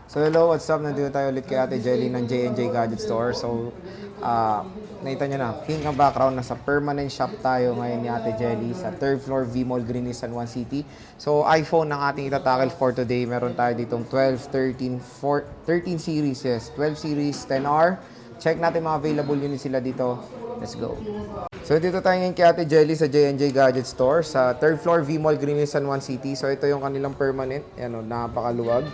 So hello, what's up? Nandito tayo ulit kay Ate Jelly ng J&J Gadget Store. So, nakita nyo na, pink ang background, nasa permanent shop tayo ngayon ni Ate Jelly sa 3rd floor V-Mall Green Hills, San Juan City. So, iPhone ang ating itatakil for today. Meron tayo ditong 12, 13, 13 series, yes. 12 series, 10R. Check natin mga available units sila dito. Let's go. So, dito tayo ngayon kay Ate Jelly sa J&J Gadget Store sa 3rd floor V-Mall Green Hills, San Juan City. So, ito yung kanilang permanent. Yan o, napakaluwag.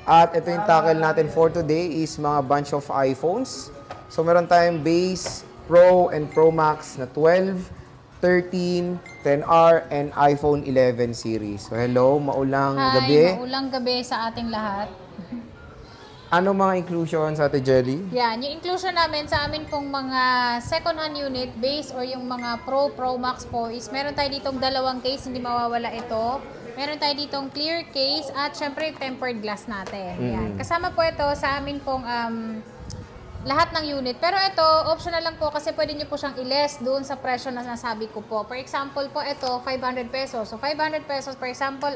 At ito yung tackle natin for today is mga bunch of iPhones. So meron tayong base, Pro, and Pro Max na 12, 13, 10R, and iPhone 11 series. So hello, maulang gabi. Hi, maulang gabi sa ating lahat. Ano mga inclusions, Ate Jelly? Yan, yung inclusion namin sa amin pong mga second-hand unit base or yung mga Pro, Pro Max po is meron tayo ditong dalawang case, hindi mawawala ito. Meron tayo ditong clear case at syempre tempered glass natin. Yan. Kasama po ito sa amin pong lahat ng unit. Pero ito, optional lang po kasi pwede nyo po siyang i-less doon sa presyo na nasabi ko po. For example po, ito, 500 pesos. So, 500 pesos, for example,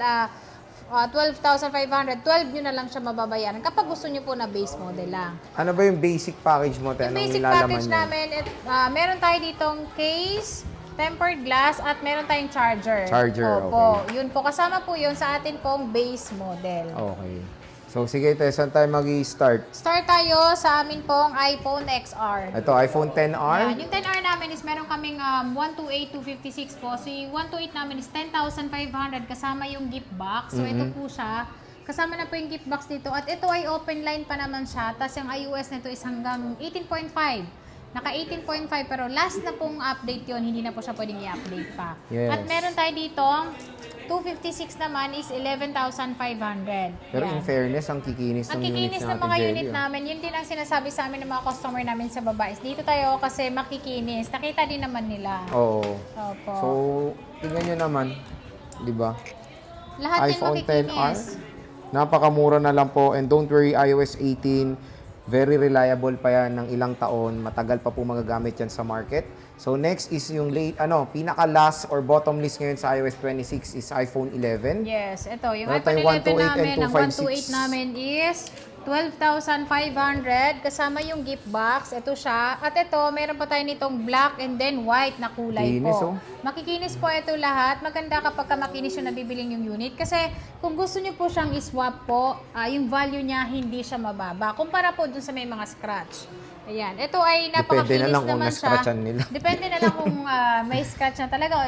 12,500, 12 nyo na lang siya mababayaran kapag gusto nyo po na base model lang. Ano ba yung basic package mo? Yung Anong basic nilalaman package niya? namin, meron tayo ditong case, tempered glass, at meron tayong charger. Charger, Opo. okay. Yun po, kasama po yun sa atin pong base model. Okay. So sige, saan tayo mag-i-start? Start tayo sa amin pong iPhone XR. Ito, iPhone 10R. Yan. Yung 10R namin is meron kaming 128, 256 po. So yung 128 namin is 10,500 kasama yung gift box. So ito po siya. Kasama na po yung gift box dito. At ito ay open line pa naman siya. Tapos yung iOS nito is hanggang 18.5. Naka 18.5 pero last na pong update yon, hindi na po siya pwedeng i-update pa. Yes. At meron tayo dito 256 naman is 11,500. Pero Yan. in fairness, ang kikinis Ang ng units kikinis ng ng Ate mga Jelly. unit namin, yun din ang sinasabi sa amin ng mga customer namin sa baba. Is dito tayo kasi makikinis. Nakita din naman nila. Oo. Opo. So, tingnan nyo naman, di ba? Lahat din iPhone 10R, makikinis. napakamura na lang po. And don't worry, iOS 18, very reliable pa yan ng ilang taon. Matagal pa po magagamit yan sa market. So, next is yung pinaka-last or bottom list ngayon sa iOS 26 is iPhone 11. Yes, ito. Yung Meron iPhone tayong 11 128 namin, and ang 128 256. namin is 12,500 kasama yung gift box. Ito siya. At ito, meron pa tayo nitong black and then white na kulay Kinis, po. oh. Makikinis po ito lahat. Maganda kapag makinis yung nabibiling yung unit. Kasi kung gusto nyo po siyang iswap po, yung value niya hindi siya mababa. Kumpara po dun sa may mga scratch. Ayan. Ito ay napakakinis Depende na lang kung naman siya. na-scratchan nila. Depende na lang kung may scratch na talaga.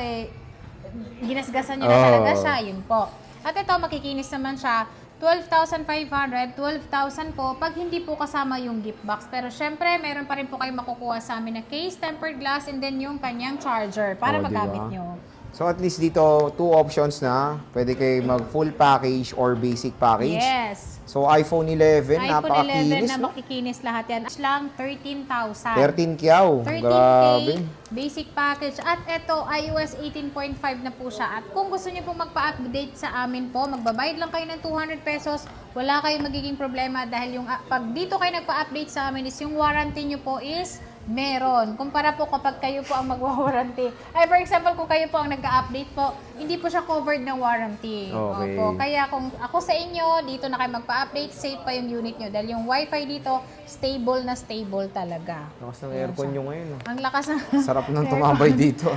Ginasgasan nyo na talaga siya. Yun po. At ito, makikinis naman siya. 12,500, 12,000 po pag hindi po kasama yung gift box. Pero syempre, meron pa rin po kayo makukuha sa amin na case, tempered glass, and then yung kanyang charger para magamit diba? nyo. So, at least dito, 2 options na. Pwede kayo mag-full package or basic package. Yes. So, iPhone 11, iPhone 11 napakakinis, na no? makikinis lahat yan. Ash lang, 13,000. 13 kyaw. 13K, Grabe. basic package. At ito, iOS 18.5 na po siya. At kung gusto niyo pong magpa-update sa amin po, magbabayad lang kayo ng 200 pesos, wala kayong magiging problema dahil yung pag dito kayo nagpa-update sa amin is yung warranty niyo po is meron. Kumpara po kapag kayo po ang magwa-warranty. Ay, for example, kung kayo po ang nag-update po, hindi po siya covered ng warranty. Okay. Opo. Kaya kung ako sa inyo, dito na kayo magpa-update, safe pa yung unit nyo. Dahil yung wifi dito, stable na stable talaga. Lakas ng aircon nyo ngayon. Oh. Ang lakas na. Sarap nang tumambay dito.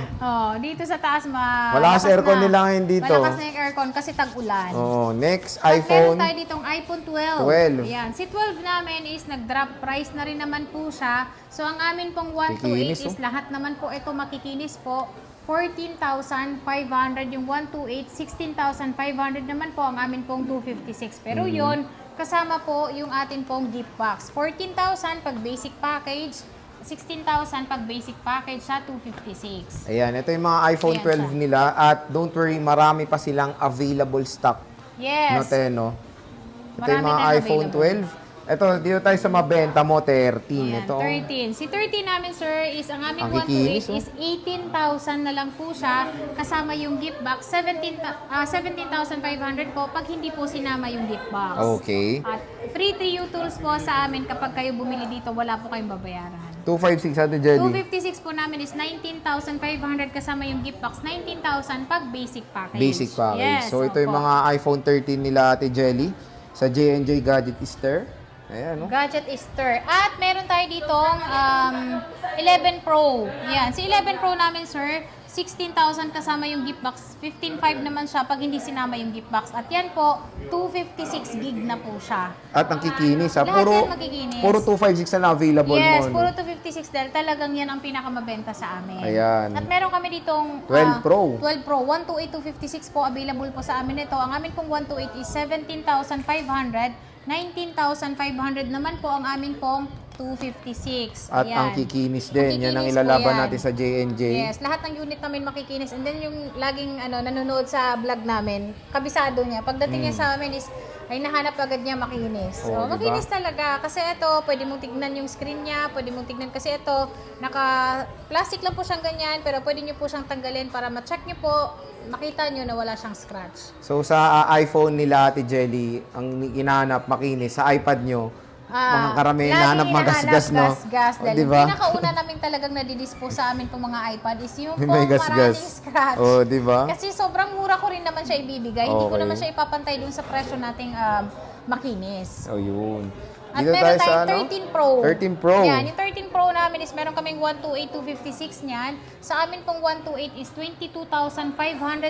Dito sa taas, Malakas aircon nila ngayon dito. Malakas na yung aircon kasi tag-ulan. Oh, next, At iPhone. meron tayo ditong iPhone 12. 12. Ayan. Si 12 namin is nag-drop price na rin naman po siya. So, ang amin pong 128 Kikinis, is lahat naman po ito makikinis po. 14,500 yung 128, 16,500 naman po ang amin pong 256. Pero yon kasama po yung atin pong gift box. 14,000 pag basic package, 16,000 pag basic package sa 256. Ayan, ito yung mga iPhone Ayan 12 nila. At don't worry, marami pa silang available stock. Yes. No, no? Ito Marami yung mga tayong iPhone available. 12. Ito, dito tayo sa mabenta mo, 13. Ayan, Ito, 13. Si 13 namin, sir, is ang aming Ang kikinis, 128 is 18,000 na lang po siya. Kasama yung gift box. 17,500 po pag hindi po sinama yung gift box. okay. At free 3U tools po sa amin kapag kayo bumili dito, wala po kayong babayaran. 256 Ate Jelly. 256 po namin is 19,500 kasama yung gift box. 19,000 pag basic package. Basic package. Yes, So, ito yung opo. mga iPhone 13 nila Ate Jelly. sa J&J Gadget Easter. Ayan, no? Gadget Easter. At meron tayo ditong 11 Pro. Yan. Si 11 Pro namin, sir, 16,000 kasama yung gift box. 15,500 naman siya pag hindi sinama yung gift box. At yan po, 256 gig na po siya. At ang kikinis, ha? Lahat Puro, yan makikinis. puro 256 na available Yes, mo. puro No? 256 dahil talagang yan ang pinakamabenta sa amin. Ayan. At meron kami ditong 12 Pro. 12 Pro. 128, 256 po available po sa amin ito. Ang amin pong 128 is 17,500. 19,500 naman po ang amin pong 256. At Ayan. ang kikinis din. Yan ang Makikinis ilalaban po yan. natin sa J&J. Yes, lahat ng unit namin makikinis. And then yung laging nanonood sa vlog namin, kabisado niya. Pagdating niya sa amin is, ay nahanap agad niya makinis. Oo, So, diba? makinis talaga. Kasi ito, pwede mong tignan yung screen niya, pwede mong tignan kasi ito, naka-plastic lang po siyang ganyan, pero pwede niyo po siyang tanggalin para ma-check niyo po, makita niyo na wala siyang scratch. So sa iPhone nila, Ate Jelly, ang hinahanap makinis, sa iPad nyo, mga karamihan hinahanap magasgas, no? Gas-gas. O, Dahil diba? yung pinakauna namin talagang nadidispose sa amin pong mga iPad is yung May pong gas-gas. maraming scratch. Oh, di ba? Kasi sobrang mura ko rin naman siya ibibigay. Hindi ko Okay. naman siya ipapantay dun sa presyo nating makinis. Oh, yun. At Dito meron tayo sa tayong 13 Pro. 13 Pro. Yan, yung 13 Pro namin is meron kaming 128, 256 niyan. Sa amin pong 128 is 22,500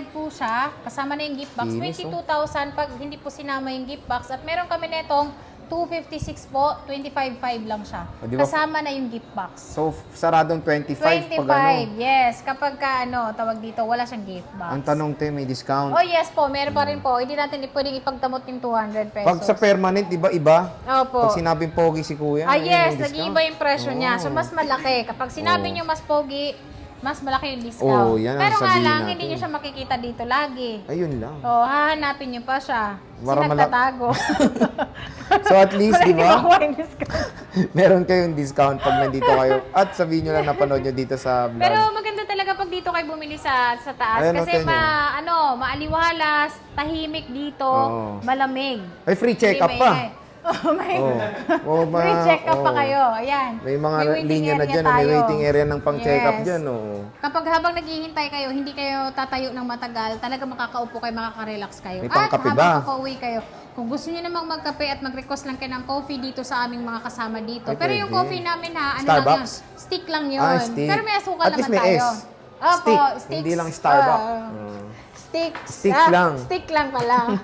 po siya. Kasama na yung gift box. Kinis, 22,000 pag hindi po sinama yung gift box. At meron kami netong 256 po, 25,500 lang siya. O, di ba? Kasama na yung gift box. So, saradong 25 25, pag ano. yes. Kapag ka, tawag dito, wala siyang gift box. Ang tanong, te, may discount. Oh, yes po. Meron pa rin po. Hindi natin pwedeng ipagdamot yung 200 pesos. Pag sa permanent, di ba iba? Opo. Pag sinabing pogi si kuya, Ah, ayun, yes, may discount. nag-iiba yung presyo niya. So, Oh. mas malaki. Kapag sinabi Oh. niyo mas pogi, mas malaki yung discount. Oh, yan ang Pero nga sabihin lang, natin. hindi niyo siya makikita dito lagi. Ayun lang. Oh, hahanapin niyo pa siya. Kasi Para nagtatago. So at least, Wala, di hindi ba? makuha yung discount. Meron kayong discount pag nandito kayo. At sabihin nyo lang napanood nyo dito sa vlog. Pero maganda talaga pag dito kayo bumili sa taas. Ayan, Kasi natin maaliwalas, tahimik dito, Oo. malamig. Ay, free check-up Hindi pa. maingay. Oh, may Free check up pa kayo. Ayan. May mga waiting linya na area dyan. May tayo. waiting area ng pang-check-up Yes. dyan. Oh. Kapag habang naghihintay kayo, hindi kayo tatayo ng matagal, talaga makakaupo kayo, makaka-relax kayo. May At pangkape habang ba? pauwi kayo, kung gusto niyo namang magkape at mag-request lang kayo ng coffee dito sa aming mga kasama dito. Ay, Pero yung pwede. coffee namin lang Starbucks? yun, stick lang yun. Ah, stick. Pero may asukal At least naman may tayo. S. Opo, Stick. sticks. Hindi lang Starbucks. Sticks. Stick lang. Stick lang pala.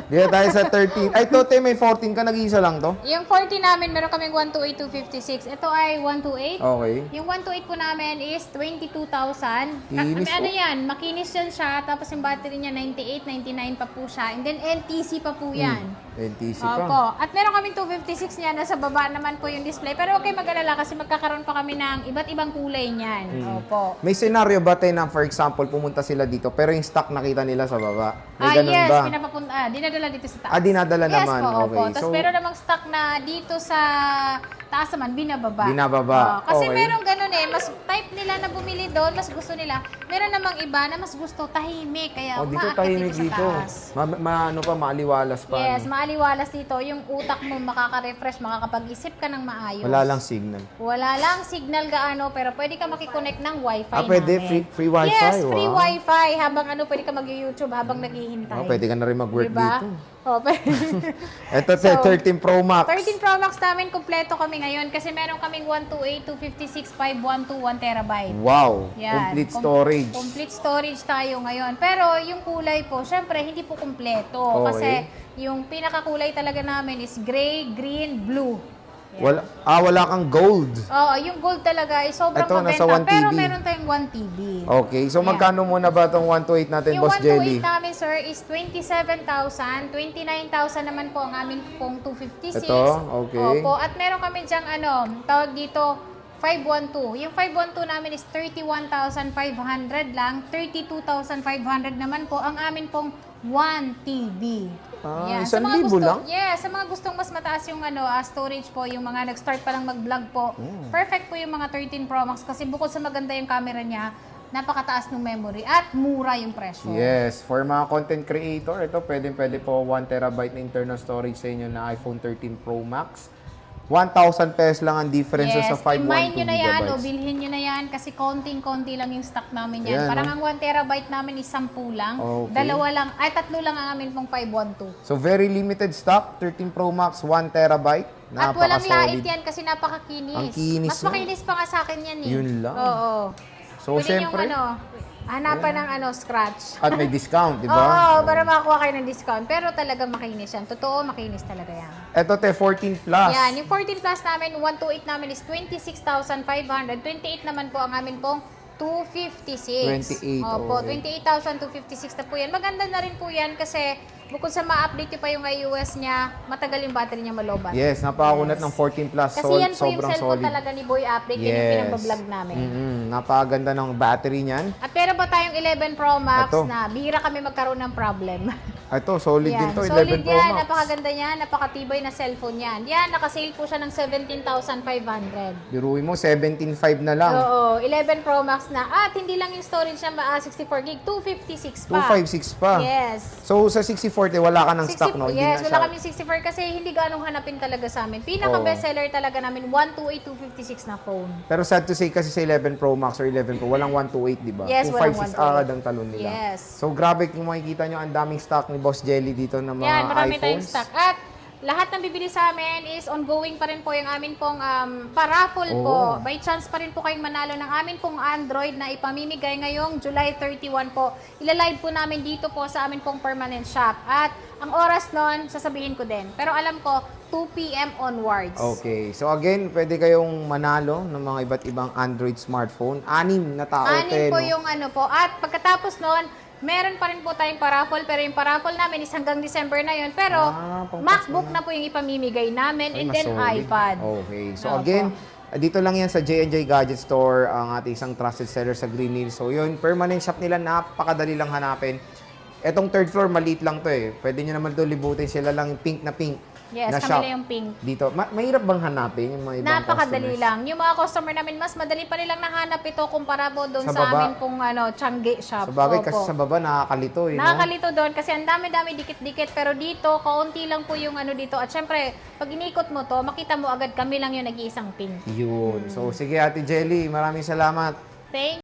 Dito tayo sa 13. Ay, Tote, may 14 ka. Nag-iisa lang to? Yung 40 namin, meron kaming 128, 256. Ito ay 128. Okay. Yung 128 po namin is 22,000. Kinis, Ano oh. yan, makinis yan siya. Tapos yung battery niya 98, 99 pa po siya. And then NTC pa po yan. NTC Opo. pa. At meron kaming 256 niya. Nasa baba naman po yung display. Pero okay mag-alala kasi magkakaroon pa kami ng iba't ibang kulay niyan. Opo. May scenario ba tayo na, for example, pumunta sila dito, pero yung stock nakita nila sa baba? May ganun Yes, ba? dinadala dito sa taas. Ah, dinadala yes, naman. po, opo. Okay. Tapos So, meron namang stock na dito sa taas naman, binababa. Binababa. Kasi Okay. meron ganun mas type nila na bumili doon, mas gusto nila. Meron namang iba na mas gusto tahimik, kaya oh, dito umaakit tahimik sa dito. taas. Ano pa, maaliwalas pa. Yes, ano? maaliwalas dito. Yung utak mo makaka-refresh, makakapag-isip ka ng maayos. Wala lang signal. Wala lang signal gaano, pero pwede ka makikonnect ng wifi Ah, pwede? namin. Free wifi? Yes, free Wow. wifi. Habang pwede ka mag-YouTube habang naghihintay. Oh, pwede ka na rin mag-work Diba? dito. Oh, Ito, So, 13 Pro Max. 13 Pro Max namin, kompleto kami ngayon kasi meron kaming 128, 256, 512, 1 terabyte. Wow. Yan. Complete storage. Complete storage tayo ngayon. Pero yung kulay po, syempre, hindi po kumpleto. Okay. Kasi yung pinakakulay talaga namin is gray, green, blue. Wala kang gold. Oo, yung gold talaga ay sobrang Ito, nasa mabenta. 1 Pero TB. meron tayong 1 TB. Okay. So, Ayan. magkano muna ba itong 128 natin, Yung Boss 128 Jelly? namin, sir, is 27,000. 29,000 naman po ang amin pong 256. Ito, okay. Opo. At meron kami dyang tawag dito, 512. Yung 512 namin is 31,500 lang. 32,500 naman po ang amin pong 1 TB. Ah, Sa 1,000 mga gusto, lang? yes, sa mga gustong mas mataas yung storage po, yung mga nag-start pa lang mag-vlog po, perfect po yung mga 13 Pro Max kasi bukod sa maganda yung camera niya, napakataas ng memory at mura yung presyo. Yes, for mga content creator, ito pwede po 1 terabyte na internal storage sa inyo na iPhone 13 Pro Max. 1,000 pesos lang ang difference sa 512 i-mine nyo na yan o gigabytes. bilhin nyo na yan kasi konting-konti lang yung stock namin yan. Ayan, Parang no? ang 1 terabyte namin is 10 lang. Okay. 3 lang ang amin pong 512. So very limited stock, 13 Pro Max, 1 terabyte. At walang lait Napaka-solid. yan kasi napakakinis. Ang kinis Mas na. makinis pa nga sa akin yan eh. Yun lang. Oo. So Pwede syempre, yung hanapan ng scratch. at may discount, di ba? Oo, para makakuha kayo ng discount. Pero talagang makinis yan. Totoo, makinis talaga yan. Ito 14 Plus. Yan, yung 14 plus namin, 128 namin is 26,500. 28 naman po ang amin pong 256. 28, Opo, okay. 28,256 na po yan. Maganda na rin po yan kasi bukod sa ma-update nyo pa yung iOS niya, matagal yung battery niya malobat. Yes, napakakunat ng 14 Plus. Kasi yan po yung sobrang cellphone solid. talaga ni Boy Update, yun yung pinag-vlog namin. Napakaganda ng battery niyan. At pero ba tayong 11 Pro Max Ito. na bihira kami magkaroon ng problem. Ito, solid din to, 11 solid Pro yan, Max. napakaganda yan, napakatibay na cellphone yan. Yan, nakasale po siya ng 17,500. Biruin mo, 17.5 na lang. Oo, 11 Pro Max na. At hindi lang yung storage niya 64 gig, 256 pa. 256 pa. Yes. So, sa 6040, wala ka ng stock, no? Hindi Yes, na wala siya- kami 64 kasi hindi ganong hanapin talaga sa amin. Pinaka-bestseller talaga namin, 128, 256 na phone. Pero sad to say kasi sa 11 Pro Max or 11 Pro, walang 128, di ba? Yes, walang 256 128. agad ang talon nila. Yes. So, grabe kung makikita nyo, ang daming stock ni Boss Jelly dito ng mga Yan, marami tayong iPhones. stock. At lahat ng bibili sa amin is ongoing pa rin po yung amin pong paraffle Oo. po. By chance pa rin po kayong manalo ng amin pong Android na ipamimigay ngayong July 31 po. Ilalive po namin dito po sa amin pong permanent shop. At ang oras nun, sasabihin ko din. Pero alam ko, 2 p.m. onwards. Okay. So, again, pwede kayong manalo ng mga iba't ibang Android smartphone. 6 na tao. Anin po no? yung po. At pagkatapos nun, meron pa rin po tayong paraffle, pero yung paraffle namin is hanggang December na yun. Pero pangpas MacBook na po yung ipamimigay namin Ay, and then mas solid. iPad. Okay. So, Opo. again, dito lang yan sa J&J Gadget Store, ang ating isang trusted seller sa Green Hills. So, yun, permanent shop nila, napakadali lang hanapin. Etong third floor, maliit lang to eh. Pwede nyo naman doon libutin sila lang yung pink na pink. Yes, na kami shop. lang yung pink. Dito, mahirap bang hanapin yung mga ibang Napakadali customers? lang. Yung mga customer namin, mas madali pa nilang nahanap ito kumpara po doon Sa sa, baba. amin pong Tiangge shop. Sa bagay, Opo. kasi sa baba nakakalito eh. no? Nakakalito doon kasi ang dami-dami dikit-dikit pero dito, kaunti lang po yung dito. At syempre, pag inikot mo to, makita mo agad kami lang yung nag-iisang pink. Yun. So, sige Ate Jelly, maraming salamat. Thank